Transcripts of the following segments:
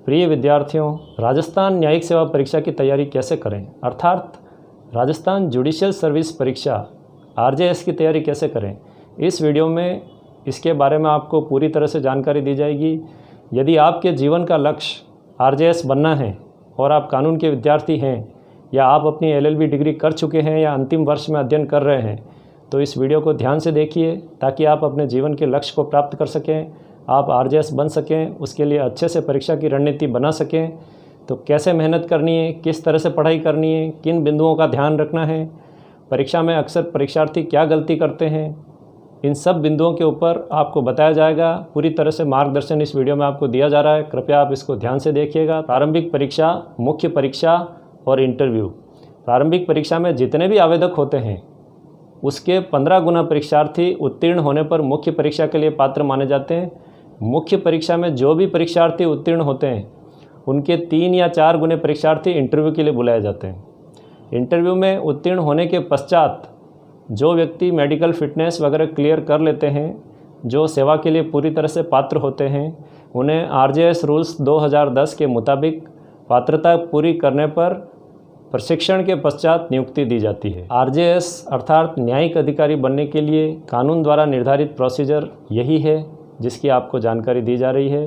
प्रिय विद्यार्थियों, राजस्थान न्यायिक सेवा परीक्षा की तैयारी कैसे करें, अर्थात राजस्थान जुडिशियल सर्विस परीक्षा आरजेएस की तैयारी कैसे करें। इस वीडियो में इसके बारे में आपको पूरी तरह से जानकारी दी जाएगी। यदि आपके जीवन का लक्ष्य आरजेएस बनना है और आप कानून के विद्यार्थी हैं या आप अपनी एलएलबी डिग्री कर चुके हैं या अंतिम वर्ष में अध्ययन कर रहे हैं, तो इस वीडियो को ध्यान से देखिए ताकि आप अपने जीवन के लक्ष्य को प्राप्त कर सकें, आप आरजेएस बन सकें, उसके लिए अच्छे से परीक्षा की रणनीति बना सकें। तो कैसे मेहनत करनी है, किस तरह से पढ़ाई करनी है, किन बिंदुओं का ध्यान रखना है, परीक्षा में अक्सर परीक्षार्थी क्या गलती करते हैं, इन सब बिंदुओं के ऊपर आपको बताया जाएगा। पूरी तरह से मार्गदर्शन इस वीडियो में आपको दिया जा रहा है, कृपया आप इसको ध्यान से देखिएगा। प्रारंभिक परीक्षा, मुख्य परीक्षा और इंटरव्यू। प्रारंभिक परीक्षा में जितने भी आवेदक होते हैं उसके 15 गुना परीक्षार्थी उत्तीर्ण होने पर मुख्य परीक्षा के लिए पात्र माने जाते हैं। मुख्य परीक्षा में जो भी परीक्षार्थी उत्तीर्ण होते हैं उनके 3 या 4 गुने परीक्षार्थी इंटरव्यू के लिए बुलाए जाते हैं। इंटरव्यू में उत्तीर्ण होने के पश्चात जो व्यक्ति मेडिकल फिटनेस वगैरह क्लियर कर लेते हैं, जो सेवा के लिए पूरी तरह से पात्र होते हैं, उन्हें आरजेएस रूल्स 2010 के मुताबिक पात्रता पूरी करने पर प्रशिक्षण के पश्चात नियुक्ति दी जाती है। आरजेएस अर्थात न्यायिक अधिकारी बनने के लिए कानून द्वारा निर्धारित प्रोसीजर यही है जिसकी आपको जानकारी दी जा रही है।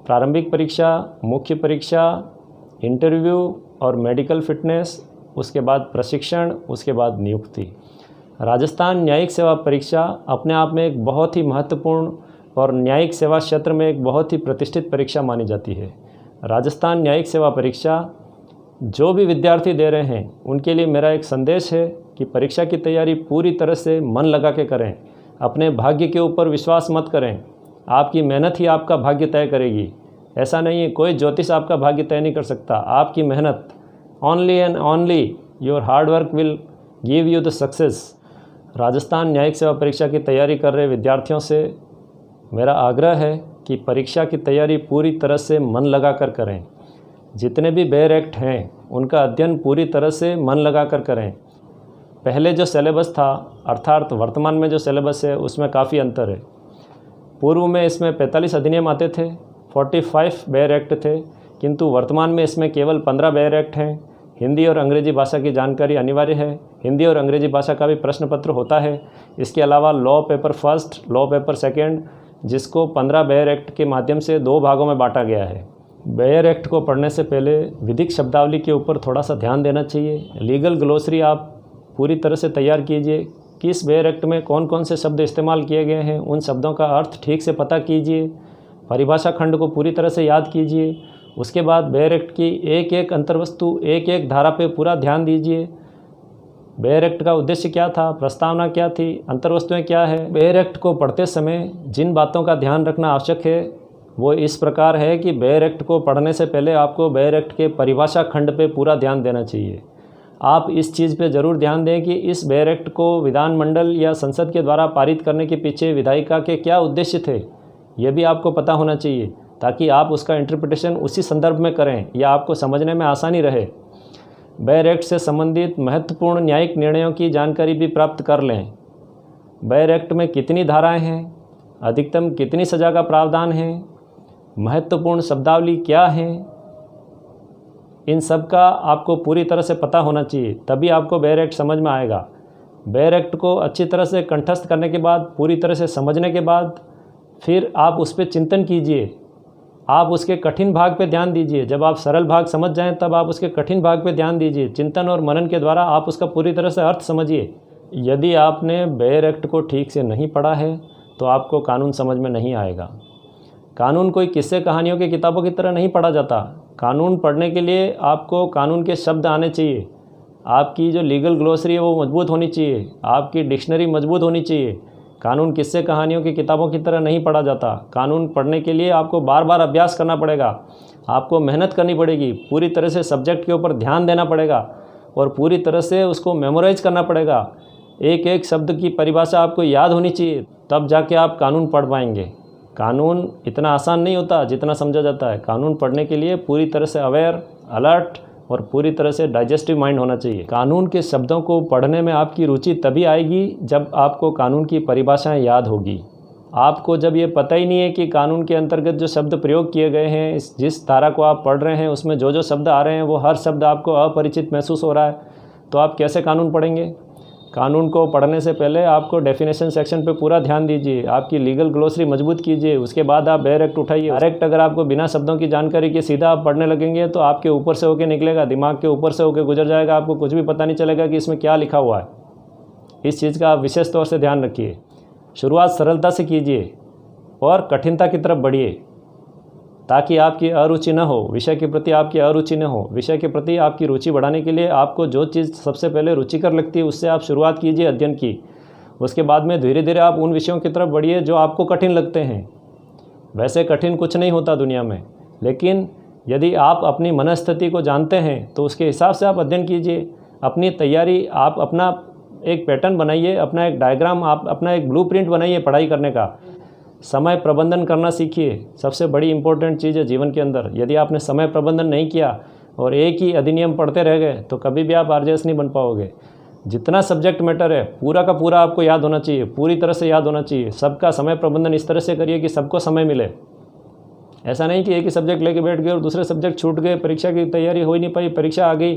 प्रारंभिक परीक्षा, मुख्य परीक्षा, इंटरव्यू और मेडिकल फिटनेस, उसके बाद प्रशिक्षण, उसके बाद नियुक्ति। राजस्थान न्यायिक सेवा परीक्षा अपने आप में एक बहुत ही महत्वपूर्ण और न्यायिक सेवा क्षेत्र में एक बहुत ही प्रतिष्ठित परीक्षा मानी जाती है। राजस्थान न्यायिक सेवा परीक्षा जो भी विद्यार्थी दे रहे हैं उनके लिए मेरा एक संदेश है कि परीक्षा की तैयारी पूरी तरह से मन लगा के करें। अपने भाग्य के ऊपर विश्वास मत करें, आपकी मेहनत ही आपका भाग्य तय करेगी। ऐसा नहीं है, कोई ज्योतिष आपका भाग्य तय नहीं कर सकता। आपकी मेहनत, only and only your hard work will give you the success. Rajasthan न्यायिक सेवा परीक्षा की तैयारी कर रहे विद्यार्थियों से मेरा आग्रह है कि परीक्षा की तैयारी पूरी तरह से मन लगा कर करें। जितने भी बेयर एक्ट हैं उनका अध्ययन पूरी तरह से मन लगा कर करें। पहले जो सिलेबस था अर्थात वर्तमान में जो सिलेबस है उसमें काफ़ी अंतर है। पूर्व में इसमें 45 अधिनियम आते थे, 45 बेयर एक्ट थे, किंतु वर्तमान में इसमें केवल 15 बेयर एक्ट हैं। हिंदी और अंग्रेजी भाषा की जानकारी अनिवार्य है। हिंदी और अंग्रेजी भाषा का भी प्रश्न पत्र होता है। इसके अलावा law paper first, law paper second, जिसको 15 बेयर एक्ट के माध्यम से 2 भागों में बांटा गया है। बेयर एक्ट को पढ़ने से पहले विधिक शब्दावली के ऊपर थोड़ा सा ध्यान देना चाहिए। लीगल ग्लोसरी आप पूरी तरह से तैयार कीजिए। किस बेयर एक्ट में कौन कौन से शब्द इस्तेमाल किए गए हैं, उन शब्दों का अर्थ ठीक से पता कीजिए। परिभाषा खंड को पूरी तरह से याद कीजिए। उसके बाद बेयर एक्ट की एक एक अंतर्वस्तु, एक एक धारा पे पूरा ध्यान दीजिए। बेयर एक्ट का उद्देश्य क्या था, प्रस्तावना क्या थी, अंतर्वस्तुएँ क्या है। बेयर एक्ट को पढ़ते समय जिन बातों का ध्यान रखना आवश्यक है वो इस प्रकार है कि बेयर एक्ट को पढ़ने से पहले आपको बेयर एक्ट के परिभाषा खंड पे पूरा ध्यान देना चाहिए। आप इस चीज़ पे ज़रूर ध्यान दें कि इस बेयर एक्ट को विधानमंडल या संसद के द्वारा पारित करने के पीछे विधायिका के क्या उद्देश्य थे, ये भी आपको पता होना चाहिए ताकि आप उसका इंटरप्रिटेशन उसी संदर्भ में करें या आपको समझने में आसानी रहे। बेयर एक्ट से संबंधित महत्वपूर्ण न्यायिक निर्णयों की जानकारी भी प्राप्त कर लें। बेयर एक्ट में कितनी धाराएँ हैं, अधिकतम कितनी सज़ा का प्रावधान है, महत्वपूर्ण शब्दावली क्या है, इन सब का आपको पूरी तरह से पता होना चाहिए, तभी आपको बेयर एक्ट समझ में आएगा। बेयर एक्ट को अच्छी तरह से कंठस्थ करने के बाद, पूरी तरह से समझने के बाद फिर आप उस पर चिंतन कीजिए। आप उसके कठिन भाग पे ध्यान दीजिए। जब आप सरल भाग समझ जाएं तब आप उसके कठिन भाग पे ध्यान दीजिए। चिंतन और मनन के द्वारा आप उसका पूरी तरह से अर्थ समझिए। यदि आपने बेयर एक्ट को ठीक से नहीं पढ़ा है तो आपको कानून समझ में नहीं आएगा। कानून कोई किस्से कहानियों की किताबों की तरह नहीं पढ़ा जाता। कानून पढ़ने के लिए आपको कानून के शब्द आने चाहिए। आपकी जो लीगल ग्लोसरी है वो मजबूत होनी चाहिए। आपकी डिक्शनरी मजबूत होनी चाहिए। कानून किस्से कहानियों की किताबों की तरह नहीं पढ़ा जाता। कानून पढ़ने के लिए आपको बार बार अभ्यास करना पड़ेगा, आपको मेहनत करनी पड़ेगी, पूरी तरह से सब्जेक्ट के ऊपर ध्यान देना पड़ेगा और पूरी तरह से उसको मेमोराइज करना पड़ेगा। एक एक शब्द की परिभाषा आपको याद होनी चाहिए, तब जाके आप कानून पढ़ पाएंगे। कानून इतना आसान नहीं होता जितना समझा जाता है। कानून पढ़ने के लिए पूरी तरह से अवेयर, अलर्ट और पूरी तरह से डाइजेस्टिव माइंड होना चाहिए। कानून के शब्दों को पढ़ने में आपकी रुचि तभी आएगी जब आपको कानून की परिभाषाएं याद होगी। आपको जब ये पता ही नहीं है कि कानून के अंतर्गत जो शब्द प्रयोग किए गए हैं, जिस धारा को आप पढ़ रहे हैं उसमें जो जो शब्द आ रहे हैं वो हर शब्द आपको अपरिचित महसूस हो रहा है, तो आप कैसे कानून पढ़ेंगे। कानून को पढ़ने से पहले आपको डेफिनेशन सेक्शन पे पूरा ध्यान दीजिए, आपकी लीगल ग्लोसरी मजबूत कीजिए, उसके बाद आप बेयर एक्ट उठाइए। डायरेक्ट अगर आपको बिना शब्दों की जानकारी के सीधा आप पढ़ने लगेंगे तो आपके ऊपर से होके निकलेगा, दिमाग के ऊपर से होके गुजर जाएगा, आपको कुछ भी पता नहीं चलेगा कि इसमें क्या लिखा हुआ है। इस चीज़ का आप विशेष तौर से ध्यान रखिए। शुरुआत सरलता से कीजिए और कठिनता की तरफ बढ़िए, ताकि आपकी अरुचि न हो, विषय के प्रति आपकी अरुचि न हो। विषय के प्रति आपकी रुचि बढ़ाने के लिए आपको जो चीज़ सबसे पहले रुचिकर लगती है उससे आप शुरुआत कीजिए अध्ययन की। उसके बाद में धीरे धीरे आप उन विषयों की तरफ बढ़िए जो आपको कठिन लगते हैं। वैसे कठिन कुछ नहीं होता दुनिया में, लेकिन यदि आप अपनी मनस्थिति को जानते हैं तो उसके हिसाब से आप अध्ययन कीजिए। अपनी तैयारी, आप अपना एक पैटर्न बनाइए, अपना एक डायग्राम, आप अपना एक ब्लूप्रिंट बनाइए पढ़ाई करने का। समय प्रबंधन करना सीखिए, सबसे बड़ी इंपॉर्टेंट चीज़ है जीवन के अंदर। यदि आपने समय प्रबंधन नहीं किया और एक ही अधिनियम पढ़ते रह गए तो कभी भी आप आरजेएस नहीं बन पाओगे। जितना सब्जेक्ट मैटर है पूरा का पूरा आपको याद होना चाहिए, पूरी तरह से याद होना चाहिए। सबका समय प्रबंधन इस तरह से करिए कि सबको समय मिले। ऐसा नहीं कि एक ही सब्जेक्ट लेके बैठ गए और दूसरे सब्जेक्ट छूट गए, परीक्षा की तैयारी हो ही नहीं पाई, परीक्षा आ गई,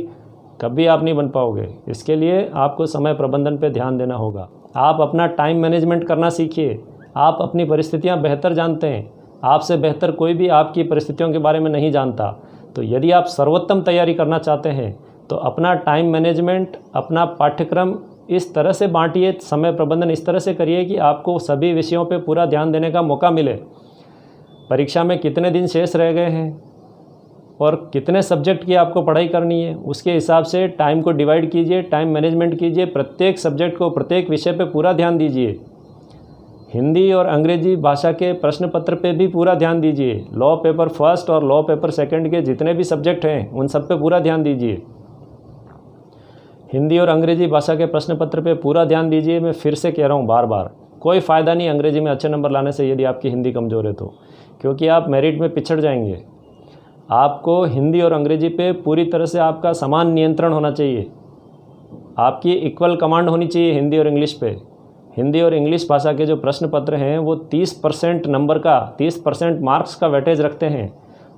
कभी आप नहीं बन पाओगे। इसके लिए आपको समय प्रबंधन पे ध्यान देना होगा। आप अपना टाइम मैनेजमेंट करना सीखिए। आप अपनी परिस्थितियां बेहतर जानते हैं, आपसे बेहतर कोई भी आपकी परिस्थितियों के बारे में नहीं जानता। तो यदि आप सर्वोत्तम तैयारी करना चाहते हैं तो अपना टाइम मैनेजमेंट, अपना पाठ्यक्रम इस तरह से बांटिए, समय प्रबंधन इस तरह से करिए कि आपको सभी विषयों पे पूरा ध्यान देने का मौका मिले। परीक्षा में कितने दिन शेष रह गए हैं और कितने सब्जेक्ट की आपको पढ़ाई करनी है, उसके हिसाब से टाइम को डिवाइड कीजिए, टाइम मैनेजमेंट कीजिए। प्रत्येक सब्जेक्ट को, प्रत्येक विषय पे पूरा ध्यान दीजिए। हिंदी और अंग्रेजी भाषा के प्रश्न पत्र पे भी पूरा ध्यान दीजिए। लॉ पेपर फर्स्ट और लॉ पेपर सेकंड के जितने भी सब्जेक्ट हैं उन सब पे पूरा ध्यान दीजिए। हिंदी और अंग्रेजी भाषा के प्रश्न पत्र पे पूरा ध्यान दीजिए। मैं फिर से कह रहा हूँ बार बार, कोई फ़ायदा नहीं अंग्रेजी में अच्छे नंबर लाने से यदि आपकी हिंदी कमज़ोर है तो, क्योंकि आप मेरिट में पिछड़ जाएंगे। आपको हिंदी और अंग्रेजी पे पूरी तरह से आपका समान नियंत्रण होना चाहिए। आपकी इक्वल कमांड होनी चाहिए हिंदी और इंग्लिश पे। हिंदी और इंग्लिश भाषा के जो प्रश्न पत्र हैं वो 30% नंबर का, 30% मार्क्स का वेटेज रखते हैं,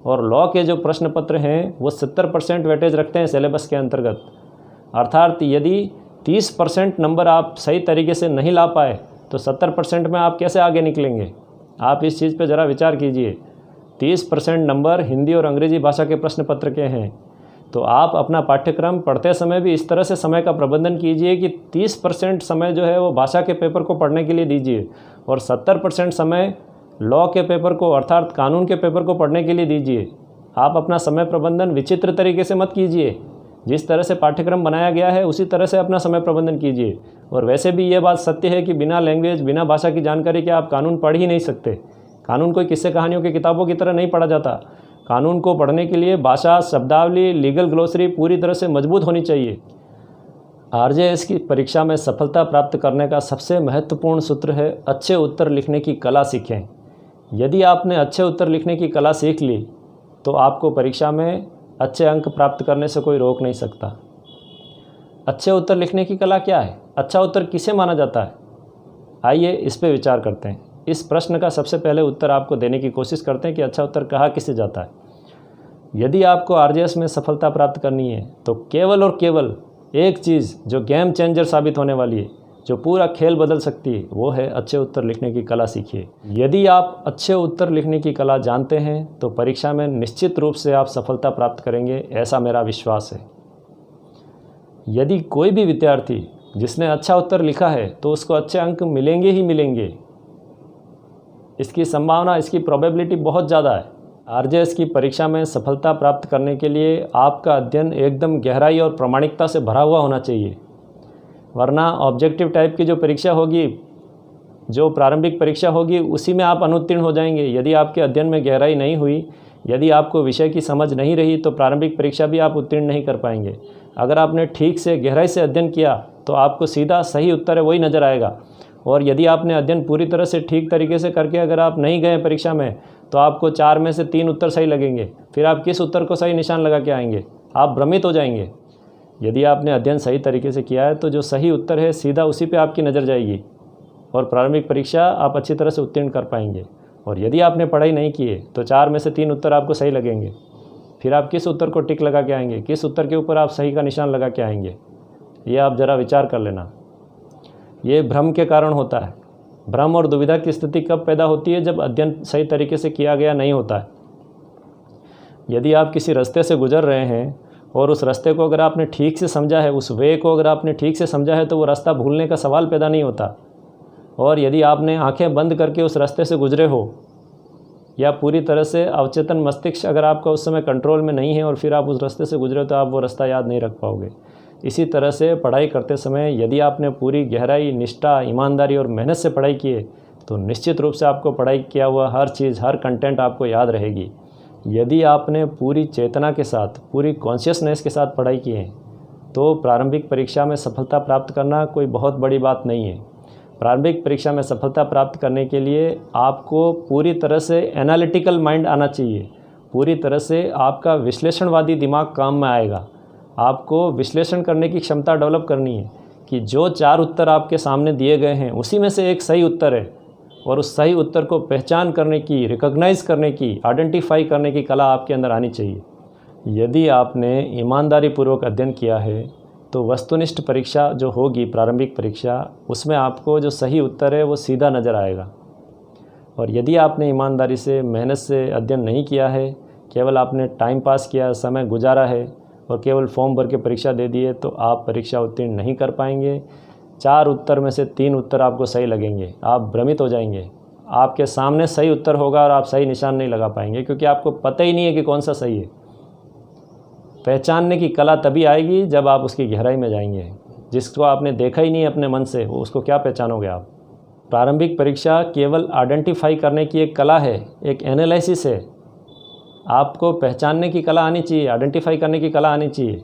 और लॉ के जो प्रश्न पत्र हैं वो 70% वेटेज रखते हैं सिलेबस के अंतर्गत। अर्थात यदि 30% नंबर आप सही तरीके से नहीं ला पाए तो 70% में आप कैसे आगे निकलेंगे। आप इस चीज़ पे ज़रा विचार कीजिए। 30% नंबर हिंदी और अंग्रेजी भाषा के प्रश्न पत्र के हैं, तो आप अपना पाठ्यक्रम पढ़ते समय भी इस तरह से समय का प्रबंधन कीजिए कि 30% समय जो है वो भाषा के पेपर को पढ़ने के लिए दीजिए और 70% समय लॉ के पेपर को, अर्थात कानून के पेपर को पढ़ने के लिए दीजिए। आप अपना समय प्रबंधन विचित्र तरीके से मत कीजिए। जिस तरह से पाठ्यक्रम बनाया गया है उसी तरह से अपना समय प्रबंधन कीजिए। और वैसे भी ये बात सत्य है कि बिना लैंग्वेज, बिना भाषा की जानकारी के आप कानून पढ़ ही नहीं सकते। कानून कोई किस्से कहानियों की किताबों की तरह नहीं पढ़ा जाता। कानून को पढ़ने के लिए भाषा, शब्दावली, लीगल ग्लोसरी पूरी तरह से मजबूत होनी चाहिए। आरजेएस की परीक्षा में सफलता प्राप्त करने का सबसे महत्वपूर्ण सूत्र है अच्छे उत्तर लिखने की कला सीखें। यदि आपने अच्छे उत्तर लिखने की कला सीख ली तो आपको परीक्षा में अच्छे अंक प्राप्त करने से कोई रोक नहीं सकता। अच्छे उत्तर लिखने की कला क्या है? अच्छा उत्तर किसे माना जाता है? आइए इस पर विचार करते हैं। इस प्रश्न का सबसे पहले उत्तर आपको देने की कोशिश करते हैं कि अच्छा उत्तर कहा किसे जाता है। यदि आपको आरजेएस में सफलता प्राप्त करनी है तो केवल और केवल एक चीज़ जो गेम चेंजर साबित होने वाली है, जो पूरा खेल बदल सकती है, वो है अच्छे उत्तर लिखने की कला सीखिए। यदि आप अच्छे उत्तर लिखने की कला जानते हैं तो परीक्षा में निश्चित रूप से आप सफलता प्राप्त करेंगे, ऐसा मेरा विश्वास है। यदि कोई भी विद्यार्थी जिसने अच्छा उत्तर लिखा है तो उसको अच्छे अंक मिलेंगे ही मिलेंगे। इसकी संभावना, इसकी प्रोबेबिलिटी बहुत ज़्यादा है। आरजेएस की परीक्षा में सफलता प्राप्त करने के लिए आपका अध्ययन एकदम गहराई और प्रामाणिकता से भरा हुआ होना चाहिए, वरना ऑब्जेक्टिव टाइप की जो परीक्षा होगी, जो प्रारंभिक परीक्षा होगी, उसी में आप अनुत्तीर्ण हो जाएंगे। यदि आपके अध्ययन में गहराई नहीं हुई, यदि आपको विषय की समझ नहीं रही तो प्रारंभिक परीक्षा भी आप उत्तीर्ण नहीं कर पाएंगे। अगर आपने ठीक से गहराई से अध्ययन किया तो आपको सीधा सही उत्तर है वही नज़र आएगा। और यदि आपने अध्ययन पूरी तरह से ठीक तरीके से करके अगर आप नहीं गए परीक्षा में तो आपको 4 में से 3 उत्तर सही लगेंगे। फिर आप किस उत्तर को सही निशान लगा के आएंगे? आप भ्रमित हो जाएंगे। यदि आपने अध्ययन सही तरीके से किया है तो जो सही उत्तर है सीधा उसी पे आपकी नज़र जाएगी। और प्रारंभिक परीक्षा आप अच्छी तरह से उत्तीर्ण कर पाएंगे। और यदि आपने पढ़ाई नहीं की है तो 4 में से 3 उत्तर आपको सही लगेंगे। फिर आप किस उत्तर को टिक लगा के आएंगे, किस उत्तर के ऊपर आप सही का निशान लगा के आएंगे, ये आप ज़रा विचार कर लेना। ये भ्रम के कारण होता है। भ्रम और दुविधा की स्थिति कब पैदा होती है? जब अध्ययन सही तरीके से किया गया नहीं होता है। यदि आप किसी रास्ते से गुजर रहे हैं और उस रास्ते को अगर आपने ठीक से समझा है, उस वे को अगर आपने ठीक से समझा है, तो वो रास्ता भूलने का सवाल पैदा नहीं होता। और यदि आपने आंखें बंद करके उस रास्ते से गुजरे हो, या पूरी तरह से अवचेतन मस्तिष्क अगर आपका उस समय कंट्रोल में नहीं है और फिर आप उस रास्ते से गुजरे, तो आप वो रास्ता याद नहीं रख पाओगे। इसी तरह से पढ़ाई करते समय यदि आपने पूरी गहराई, निष्ठा, ईमानदारी और मेहनत से पढ़ाई की है, तो निश्चित रूप से आपको पढ़ाई किया हुआ हर चीज़, हर कंटेंट आपको याद रहेगी। यदि आपने पूरी चेतना के साथ, पूरी कॉन्शियसनेस के साथ पढ़ाई की है, तो प्रारंभिक परीक्षा में सफलता प्राप्त करना कोई बहुत बड़ी बात नहीं है। प्रारंभिक परीक्षा में सफलता प्राप्त करने के लिए आपको पूरी तरह से एनालिटिकल माइंड आना चाहिए। पूरी तरह से आपका विश्लेषणवादी दिमाग काम में आएगा। आपको विश्लेषण करने की क्षमता डेवलप करनी है कि जो 4 उत्तर आपके सामने दिए गए हैं, उसी में से एक सही उत्तर है, और उस सही उत्तर को पहचान करने की, रिकॉग्नाइज करने की, आइडेंटिफाई करने की कला आपके अंदर आनी चाहिए। यदि आपने ईमानदारी पूर्वक अध्ययन किया है, तो वस्तुनिष्ठ परीक्षा जो होगी, प्रारंभिक परीक्षा, उसमें आपको जो सही उत्तर है वो सीधा नज़र आएगा। और यदि आपने ईमानदारी से, मेहनत से अध्ययन नहीं किया है, केवल आपने टाइम पास किया, समय गुजारा है और केवल फॉर्म भर के परीक्षा दे दिए, तो आप परीक्षा उत्तीर्ण नहीं कर पाएंगे। 4 उत्तर में से 3 उत्तर आपको सही लगेंगे, आप भ्रमित हो जाएंगे। आपके सामने सही उत्तर होगा और आप सही निशान नहीं लगा पाएंगे, क्योंकि आपको पता ही नहीं है कि कौन सा सही है। पहचानने की कला तभी आएगी जब आप उसकी गहराई में जाएंगे। जिसको आपने देखा ही नहीं अपने मन से, उसको क्या पहचानोगे आप? प्रारंभिक परीक्षा केवल आइडेंटिफाई करने की एक कला है, एक एनालिसिस है। आपको पहचानने की कला आनी चाहिए, आइडेंटिफाई करने की कला आनी चाहिए।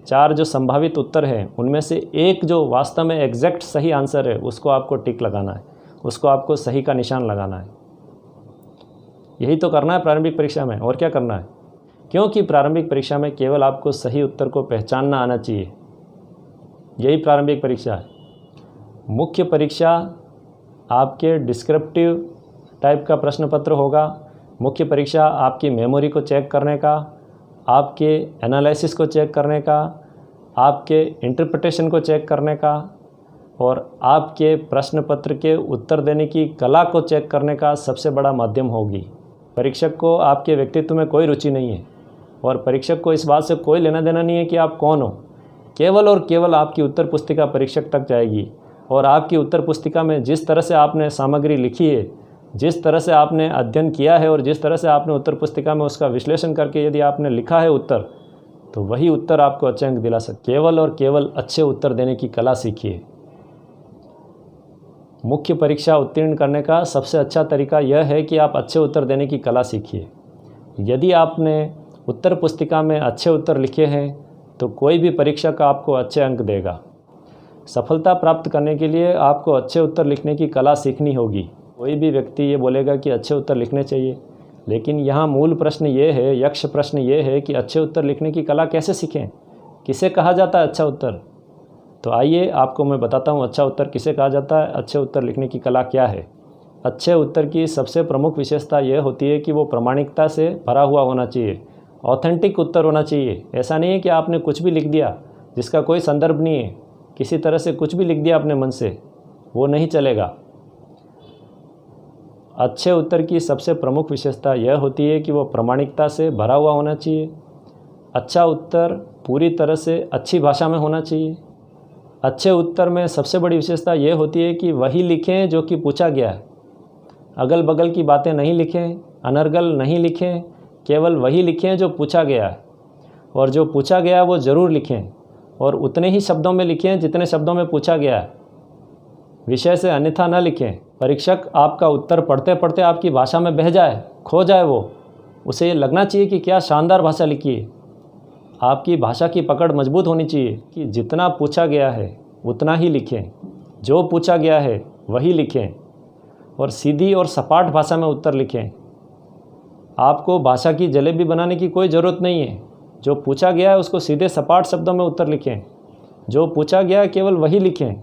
4 जो संभावित उत्तर हैं, उनमें से एक जो वास्तव में एग्जैक्ट सही आंसर है, उसको आपको टिक लगाना है, उसको आपको सही का निशान लगाना है। यही तो करना है प्रारंभिक परीक्षा में, और क्या करना है? क्योंकि प्रारंभिक परीक्षा में केवल आपको सही उत्तर को पहचानना आना चाहिए। यही प्रारंभिक परीक्षा है। मुख्य परीक्षा आपके डिस्क्रिप्टिव टाइप का प्रश्न पत्र होगा। मुख्य परीक्षा आपकी मेमोरी को चेक करने का, आपके एनालिसिस को चेक करने का, आपके इंटरप्रिटेशन को चेक करने का, और आपके प्रश्न पत्र के उत्तर देने की कला को चेक करने का सबसे बड़ा माध्यम होगी। परीक्षक को आपके व्यक्तित्व में कोई रुचि नहीं है, और परीक्षक को इस बात से कोई लेना देना नहीं है कि आप कौन हो। केवल और केवल आपकी उत्तर पुस्तिका परीक्षक तक जाएगी, और आपकी उत्तर पुस्तिका में जिस तरह से आपने सामग्री लिखी है, जिस तरह से आपने अध्ययन किया है, और जिस तरह से आपने उत्तर पुस्तिका में उसका विश्लेषण करके यदि आपने लिखा है उत्तर, तो वही उत्तर आपको अच्छे अंक दिला सकते। केवल और केवल अच्छे उत्तर देने की कला सीखिए। मुख्य परीक्षा उत्तीर्ण करने का सबसे अच्छा तरीका यह है कि आप अच्छे उत्तर देने की कला सीखिए। यदि आपने उत्तर पुस्तिका में अच्छे उत्तर लिखे हैं, तो कोई भी परीक्षक आपको अच्छे अंक देगा। सफलता प्राप्त करने के लिए आपको अच्छे उत्तर लिखने की कला सीखनी होगी। कोई भी व्यक्ति ये बोलेगा कि अच्छे उत्तर लिखने चाहिए, लेकिन यहाँ मूल प्रश्न ये है, यक्ष प्रश्न ये है कि अच्छे उत्तर लिखने की कला कैसे सीखें? किसे कहा जाता है अच्छा उत्तर? तो आइए आपको मैं बताता हूँ अच्छा उत्तर किसे कहा जाता है, अच्छे उत्तर लिखने की कला क्या है। अच्छे उत्तर की सबसे प्रमुख विशेषता यह होती है कि वो प्रामाणिकता से भरा हुआ होना चाहिए, ऑथेंटिक उत्तर होना चाहिए। ऐसा नहीं है कि आपने कुछ भी लिख दिया जिसका कोई संदर्भ नहीं है, किसी तरह से कुछ भी लिख दिया अपने मन से, वो नहीं चलेगा। अच्छे उत्तर की सबसे प्रमुख विशेषता यह होती है कि वो प्रामाणिकता से भरा हुआ होना चाहिए। अच्छा उत्तर पूरी तरह से अच्छी भाषा में होना चाहिए। अच्छे उत्तर में सबसे बड़ी विशेषता यह होती है कि वही लिखें जो कि पूछा गया है। अगल बगल की बातें नहीं लिखें, अनर्गल नहीं लिखें, केवल वही लिखें जो पूछा गया है, और जो पूछा गया है वो ज़रूर लिखें, और उतने ही शब्दों में लिखें जितने शब्दों में पूछा गया है। विषय से अन्यथा न लिखें। परीक्षक आपका उत्तर पढ़ते पढ़ते आपकी भाषा में बह जाए, खो जाए, वो उसे ये लगना चाहिए कि क्या शानदार भाषा लिखी है। आपकी भाषा की पकड़ मजबूत होनी चाहिए कि जितना पूछा गया है उतना ही लिखें, जो पूछा गया है वही लिखें, और सीधी और सपाट भाषा में उत्तर लिखें। आपको भाषा की जलेबी बनाने की कोई ज़रूरत नहीं है। जो पूछा गया है उसको सीधे सपाट शब्दों में उत्तर लिखें। जो पूछा गया है केवल वही लिखें,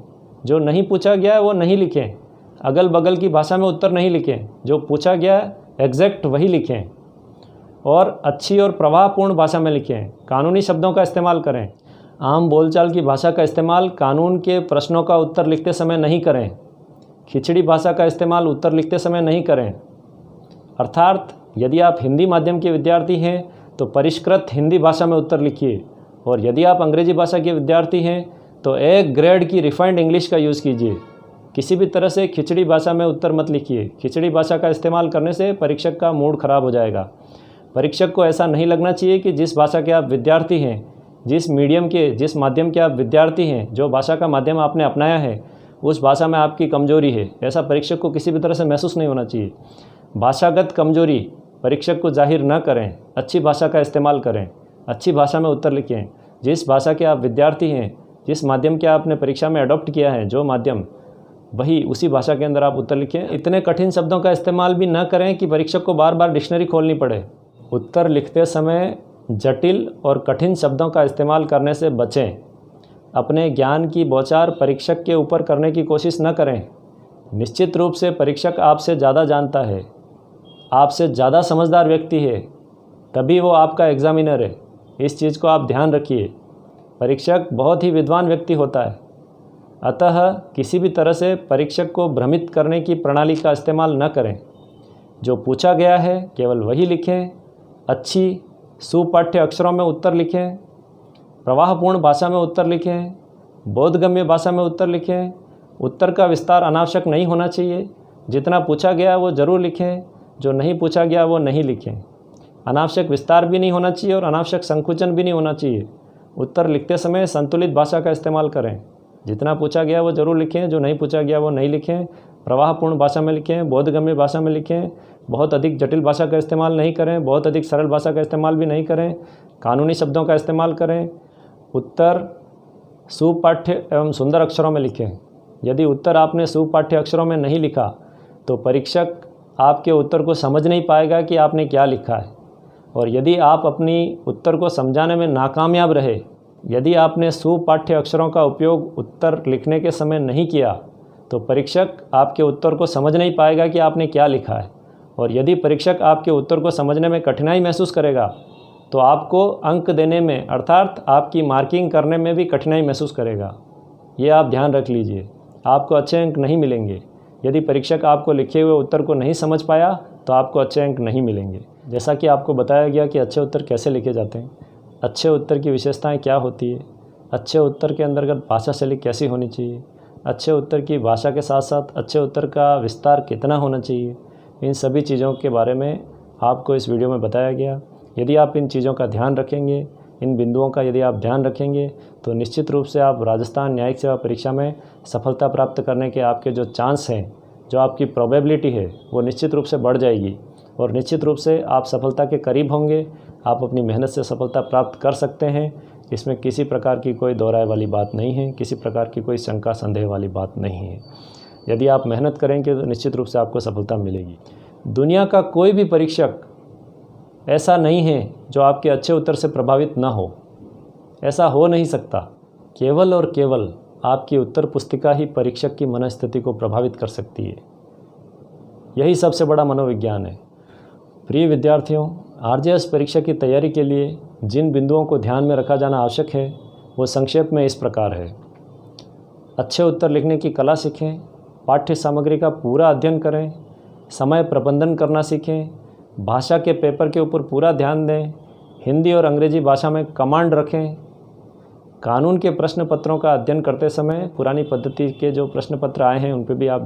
जो नहीं पूछा गया है वो नहीं लिखें, अगल बगल की भाषा में उत्तर नहीं लिखें, जो पूछा गया है एग्जैक्ट वही लिखें, और अच्छी और प्रवाहपूर्ण भाषा में लिखें। कानूनी शब्दों का इस्तेमाल करें। आम बोलचाल की भाषा का इस्तेमाल कानून के प्रश्नों का उत्तर लिखते समय नहीं करें। खिचड़ी भाषा का इस्तेमाल उत्तर लिखते समय नहीं करें। अर्थात यदि आप हिंदी माध्यम के विद्यार्थी हैं तो परिष्कृत हिंदी भाषा में उत्तर लिखिए, और यदि आप अंग्रेजी भाषा के विद्यार्थी हैं तो एक ग्रेड की रिफाइंड इंग्लिश का यूज़ कीजिए। किसी भी तरह से खिचड़ी भाषा में उत्तर मत लिखिए। खिचड़ी भाषा का इस्तेमाल करने से परीक्षक का मूड खराब हो जाएगा। परीक्षक को ऐसा नहीं लगना चाहिए कि जिस भाषा के आप विद्यार्थी हैं, जिस मीडियम के, जिस माध्यम के आप विद्यार्थी हैं, जो भाषा का माध्यम आपने अपनाया है, उस भाषा में आपकी कमजोरी है। ऐसा परीक्षक को किसी भी तरह से महसूस नहीं होना चाहिए। भाषागत कमजोरी परीक्षक को जाहिर न करें। अच्छी भाषा का इस्तेमाल करें, अच्छी भाषा में उत्तर लिखें। जिस भाषा के आप विद्यार्थी हैं, जिस माध्यम के आपने परीक्षा में अडॉप्ट किया है, जो माध्यम, वही उसी भाषा के अंदर आप उत्तर लिखें। इतने कठिन शब्दों का इस्तेमाल भी न करें कि परीक्षक को बार बार डिक्शनरी खोलनी पड़े। उत्तर लिखते समय जटिल और कठिन शब्दों का इस्तेमाल करने से बचें। अपने ज्ञान की बौछार परीक्षक के ऊपर करने की कोशिश न करें। निश्चित रूप से परीक्षक आपसे ज़्यादा जानता है, आपसे ज़्यादा समझदार व्यक्ति है, तभी वो आपका एग्ज़ामिनर है। इस चीज़ को आप ध्यान रखिए। परीक्षक बहुत ही विद्वान व्यक्ति होता है, अतः किसी भी तरह से परीक्षक को भ्रमित करने की प्रणाली का इस्तेमाल न करें। जो पूछा गया है केवल वही लिखें। अच्छी सुपाठ्य अक्षरों में उत्तर लिखें, प्रवाहपूर्ण भाषा में उत्तर लिखें, बोधगम्य भाषा में उत्तर लिखें। उत्तर का विस्तार अनावश्यक नहीं होना चाहिए। जितना पूछा गया वो ज़रूर लिखें, जो नहीं पूछा गया वो नहीं लिखें। अनावश्यक विस्तार भी नहीं होना चाहिए और अनावश्यक संकुचन भी नहीं होना चाहिए। उत्तर लिखते समय संतुलित भाषा का इस्तेमाल करें। जितना पूछा गया वो ज़रूर लिखें, जो नहीं पूछा गया वो नहीं लिखें। प्रवाहपूर्ण भाषा में लिखें, बोधगम्य भाषा में लिखें। बहुत अधिक जटिल भाषा का इस्तेमाल नहीं करें, बहुत अधिक सरल भाषा का इस्तेमाल भी नहीं करें। कानूनी शब्दों का इस्तेमाल करें। उत्तर सुपाठ्य एवं सुंदर अक्षरों में लिखें। यदि उत्तर आपने सुपाठ्य अक्षरों में नहीं लिखा तो परीक्षक आपके उत्तर को समझ नहीं पाएगा कि आपने क्या लिखा है। और यदि आप अपनी उत्तर को समझाने में नाकामयाब रहे, यदि आपने सुपाठ्य अक्षरों का उपयोग उत्तर लिखने के समय नहीं किया, तो परीक्षक आपके उत्तर को समझ नहीं पाएगा कि आपने क्या लिखा है। और यदि परीक्षक आपके उत्तर को समझने में कठिनाई महसूस करेगा तो आपको अंक देने में, अर्थात आपकी मार्किंग करने में भी कठिनाई महसूस करेगा। ये आप ध्यान रख लीजिए। आपको अच्छे अंक नहीं मिलेंगे। यदि परीक्षक आपको लिखे हुए उत्तर को नहीं समझ पाया तो आपको अच्छे अंक नहीं मिलेंगे। जैसा कि आपको बताया गया कि अच्छे उत्तर कैसे लिखे जाते हैं, अच्छे उत्तर की विशेषताएं क्या होती है, अच्छे उत्तर के अंतर्गत भाषा शैली कैसी होनी चाहिए, अच्छे उत्तर की भाषा के साथ साथ अच्छे उत्तर का विस्तार कितना होना चाहिए, इन सभी चीज़ों के बारे में आपको इस वीडियो में बताया गया। यदि आप इन चीज़ों का ध्यान रखेंगे, इन बिंदुओं का यदि आप ध्यान रखेंगे, तो निश्चित रूप से आप राजस्थान न्यायिक सेवा परीक्षा में सफलता प्राप्त करने के आपके जो चांस हैं, जो आपकी प्रोबेबिलिटी है, वो निश्चित रूप से बढ़ जाएगी और निश्चित रूप से आप सफलता के करीब होंगे। आप अपनी मेहनत से सफलता प्राप्त कर सकते हैं। इसमें किसी प्रकार की कोई दोहराए वाली बात नहीं है, किसी प्रकार की कोई शंका संदेह वाली बात नहीं है। यदि आप मेहनत करेंगे तो निश्चित रूप से आपको सफलता मिलेगी। दुनिया का कोई भी परीक्षक ऐसा नहीं है जो आपके अच्छे उत्तर से प्रभावित ना हो। ऐसा हो नहीं सकता। केवल और केवल आपकी उत्तर पुस्तिका ही परीक्षक की मनस्थिति को प्रभावित कर सकती है। यही सबसे बड़ा मनोविज्ञान है। प्रिय विद्यार्थियों, आरजेएस परीक्षा की तैयारी के लिए जिन बिंदुओं को ध्यान में रखा जाना आवश्यक है वो संक्षेप में इस प्रकार है। अच्छे उत्तर लिखने की कला सीखें, पाठ्य सामग्री का पूरा अध्ययन करें, समय प्रबंधन करना सीखें, भाषा के पेपर के ऊपर पूरा ध्यान दें, हिंदी और अंग्रेजी भाषा में कमांड रखें। कानून के प्रश्न पत्रों का अध्ययन करते समय पुरानी पद्धति के जो प्रश्न पत्र आए हैं उन पर भी आप